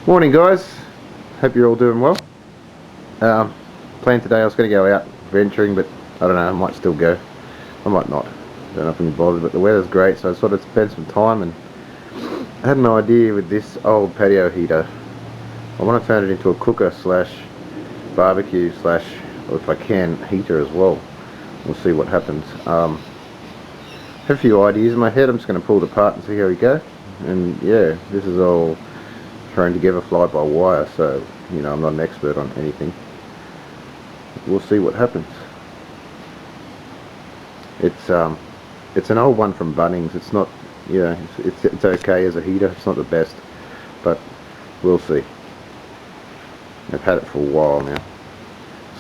Morning guys, hope you're all doing well. Plan today I was going to go out venturing, but I don't know, I might still go, I might not, don't know if I'm bothered, but the weather's great, so I thought I'd spend some time, and I had an idea with this old patio heater. I want to turn it into a cooker slash barbecue slash, or if I can, heater as well. We'll see what happens. I have a few ideas in my head. I'm just going to pull it apart and see how we go, and yeah, this is all thrown together fly by wire, so you know I'm not an expert on anything. We'll see what happens. It's an old one from Bunnings. It's not, yeah, it's okay as a heater. It's not the best, but we'll see. I've had it for a while now.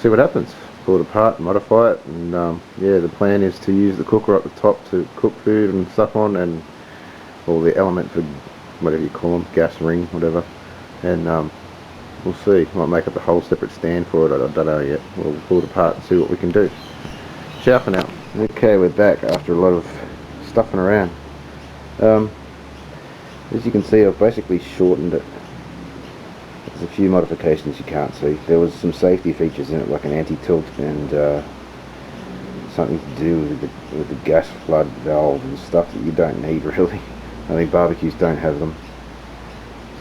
See what happens. Pull it apart, modify it, and yeah, the plan is to use the cooker up the top to cook food and stuff on, and all the element for whatever you call them, gas ring, whatever, and we'll see. Might make up a whole separate stand for it. I don't know yet. We'll pull it apart and see what we can do. Ciao for now. Okay, we're back after a lot of stuffing around. As you can see, I've basically shortened it. There's a few modifications you can't see. There was some safety features in it, like an anti-tilt and something to do with the gas flood valve and stuff that you don't need really. I think barbecues don't have them.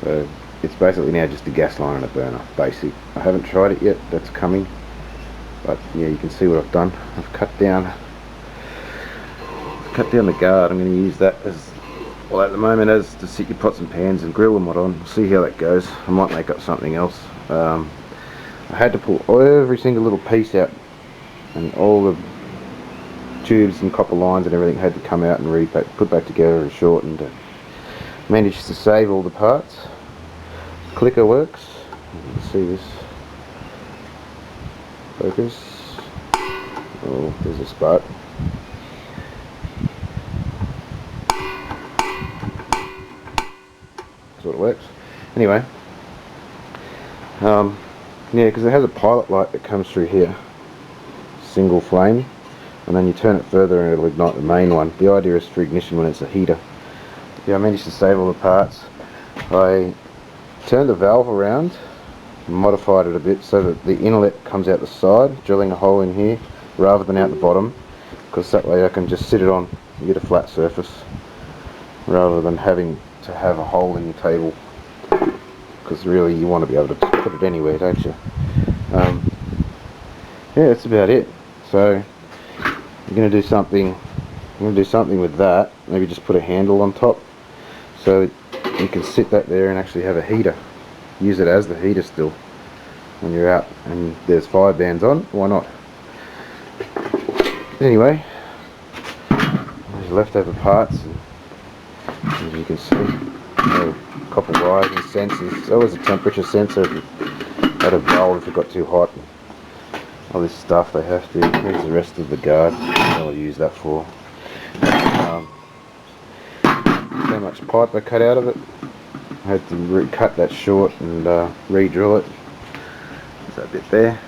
So it's basically now just a gas line and a burner, basic. I haven't tried it yet, that's coming. But yeah, you can see what I've done. I've cut down the guard. I'm going to use that as, well at the moment, as to sit your pots and pans and grill them on. We'll see how that goes. I might make up something else. I had to pull every single little piece out, and all the tubes and copper lines and everything had to come out and put back together and shortened. Managed to save all the parts. Clicker works. You can see this. Focus. Oh, there's a spot. That's what it works. Anyway, yeah, because it has a pilot light that comes through here, single flame, and then you turn it further and it'll ignite the main one. The idea is for ignition when it's a heater. Yeah, I managed to save all the parts. I turned the valve around, modified it a bit so that the inlet comes out the side, drilling a hole in here rather than out the bottom, because that way I can just sit it on and get a flat surface rather than having to have a hole in your table, because really you want to be able to put it anywhere, don't you? Yeah, that's about it. So I'm going to do something with that. Maybe just put a handle on top so you can sit that there and actually have a heater. Use it as the heater still when you're out and there's fire bands on. Why not? Anyway, there's leftover parts, and as you can see, copper wires and sensors. There's always a temperature sensor if you had a valve if it got too hot. All this stuff they have to. Here's the rest of the guard. I'll use that for. So much pipe I cut out of it. I had to cut that short and re-drill it. There's that bit there.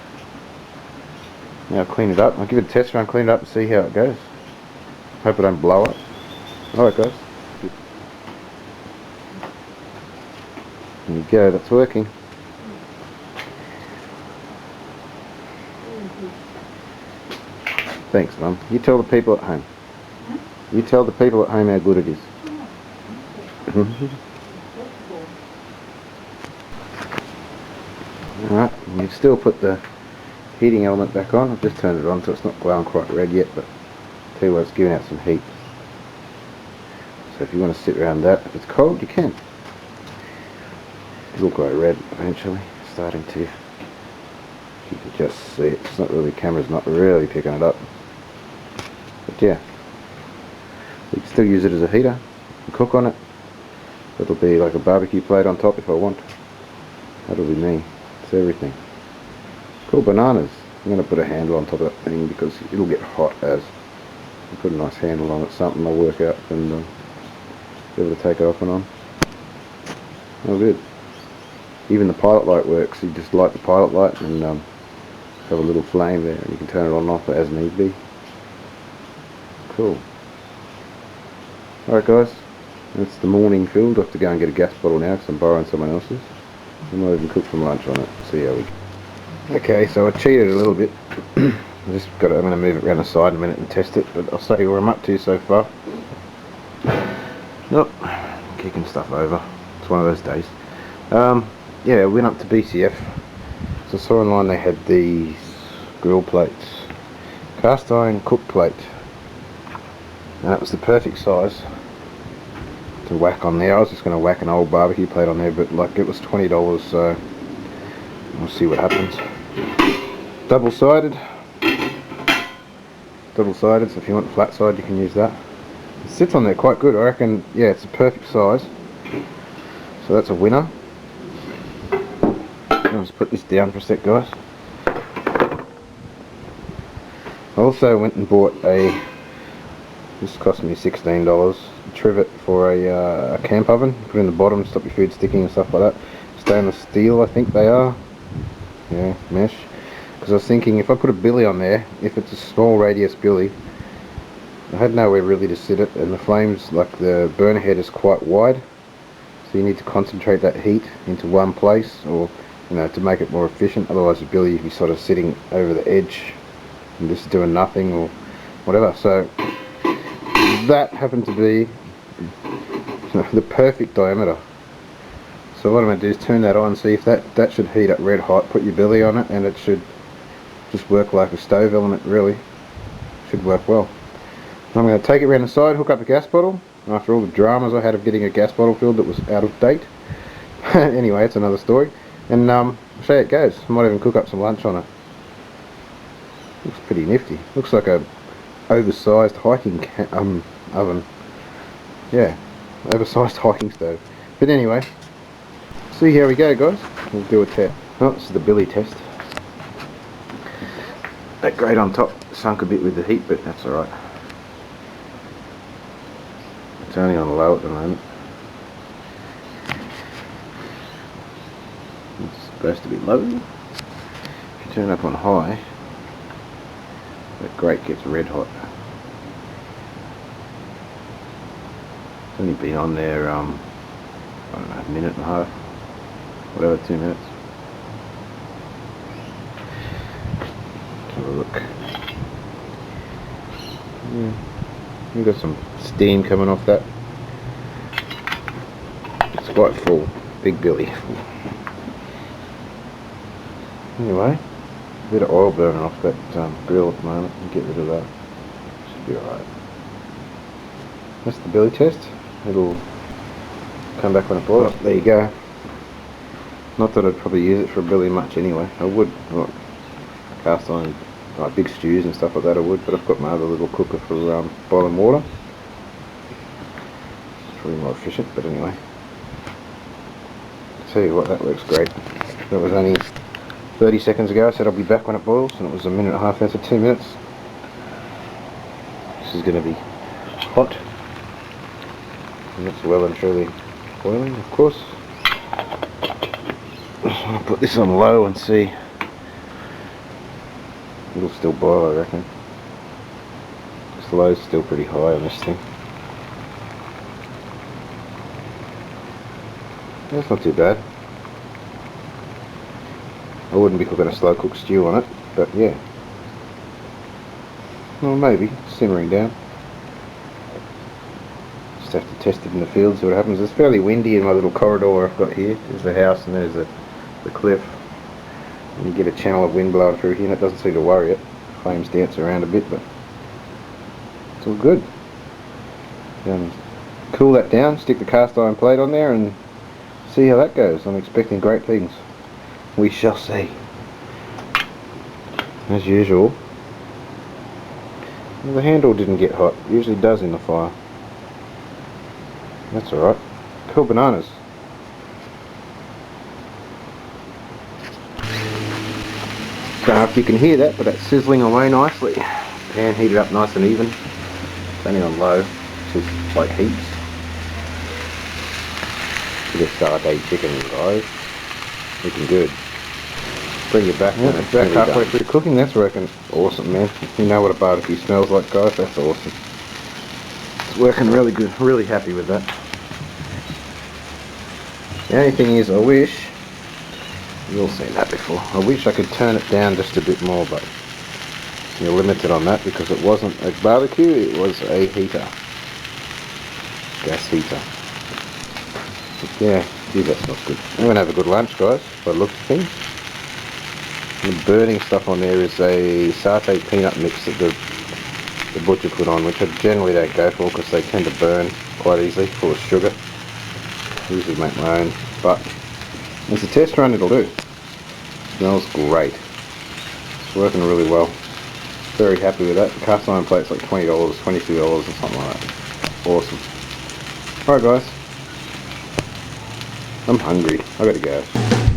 Now I'll clean it up. I'll give it a test run, clean it up and see how it goes. Hope I don't blow it. Alright guys. There you go, that's working. Thanks Mum. You tell the people at home. You tell the people at home how good it is. Alright, you still put the heating element back on. I've just turned it on so it's not glowing quite red yet, but I'll tell you what, it's giving out some heat. So if you want to sit around that, if it's cold you can. It'll glow red eventually, starting to. You can just see it. It's not really, camera's not really picking it up. But yeah, you can still use it as a heater and cook on it. It'll be like a barbecue plate on top if I want. That'll be me. It's everything. Cool bananas. I'm going to put a handle on top of that thing because it'll get hot as. I'll put a nice handle on it, something I'll work out and be able to take it off and on. Oh good. Even the pilot light works. You just light the pilot light and have a little flame there and you can turn it on and off as need be. Cool. Alright guys, that's the morning filled. I have to go and get a gas bottle now because I'm borrowing someone else's. I might even cook some lunch on it. See how we go. Okay, so I cheated a little bit. I'm going to move it around the side in a minute and test it, but I'll show you where I'm up to so far. Nope, kicking stuff over. It's one of those days. Yeah, I went up to BCF. So I saw online they had these grill plates, cast iron cook plate, and that was the perfect size to whack on there. I was just going to whack an old barbecue plate on there, but like it was $20, so we'll see what happens. Double-sided, so if you want flat side you can use that. It sits on there quite good, I reckon. Yeah, it's a perfect size, so that's a winner. I'll just put this down for a sec, guys. I also went and bought this cost me $16, a trivet for a camp oven. Put in the bottom, stop your food sticking and stuff like that. Stainless steel, I think they are. Yeah, mesh. Because I was thinking if I put a billy on there, if it's a small radius billy, I had nowhere really to sit it, and the flames, like the burner head is quite wide, so you need to concentrate that heat into one place, or to make it more efficient. Otherwise the billy you'd be sort of sitting over the edge and just doing nothing or whatever. So that happened to be the perfect diameter. So what I'm going to do is turn that on, see if that should heat up red hot. Put your billy on it and it should just work like a stove element, really. Should work well. I'm going to take it around the side, hook up the gas bottle, after all the dramas I had of getting a gas bottle filled that was out of date. Anyway, it's another story. And I'll show you how it goes. I might even cook up some lunch on it. Looks pretty nifty. Looks like a oversized hiking oven. Yeah, oversized hiking stove. But anyway, see how we go, guys. We'll do a test. Oh, this is the billy test. That grate on top sunk a bit with the heat, but that's alright. It's only on low at the moment. It's supposed to be low. If you turn it up on high, that grate gets red hot. It's only been on there, I don't know, a minute and a half, whatever, 2 minutes. Let's have a look. Yeah, we've got some steam coming off that. It's quite full, big billy. Anyway, a bit of oil burning off that grill at the moment. Get rid of that. Should be alright. That's the billy test. It'll come back when it boils. Oh, there you go. Not that I'd probably use it for a billy much anyway. I would, like cast iron, like big stews and stuff like that I would, but I've got my other little cooker for boiling water. It's probably more efficient, but anyway. Tell you what, that works great. That was only 30 seconds ago. I said I'll be back when it boils, and it was a minute and a half after 2 minutes. This is going to be hot. And it's well and truly boiling, of course. I'll put this on low and see. It'll still boil, I reckon. This low's still pretty high on this thing. That's not too bad. I wouldn't be cooking a slow cooked stew on it, but yeah. Well, maybe simmering down. Just have to test it in the field, see what happens. It's fairly windy in my little corridor I've got here. There's the house and there's the cliff. And you get a channel of wind blowing through here, and it doesn't seem to worry it. Flames dance around a bit, but it's all good. Cool that down, stick the cast iron plate on there and see how that goes. I'm expecting great things. We shall see. As usual, the handle didn't get hot. It usually does in the fire. That's alright. Cool bananas. Don't know if you can hear that, but that's sizzling away nicely. Pan heated up nice and even. It's only on low, which is like heaps. You just start chicken, guys. Looking good. Bring it back when it's back halfway through cooking. That's working awesome, man. You know what a barbecue smells like, guys. That's awesome. It's working really good. Really happy with that. The only thing is, I wish You've all seen that before. I wish I could turn it down just a bit more, but you're limited on that because it wasn't a barbecue, it was a heater. Gas heater. But yeah, gee, that smells good. I'm going to have a good lunch, guys, by the looks of things. The burning stuff on there is a satay peanut mix that the butcher put on, which I generally don't go for because they tend to burn quite easily, full of sugar. I usually make my own, but it's a test run, it'll do. Smells great. It's working really well. Very happy with that. The cast iron plate's like $20, $22 or something like that. Awesome. Alright guys, I'm hungry. I gotta go.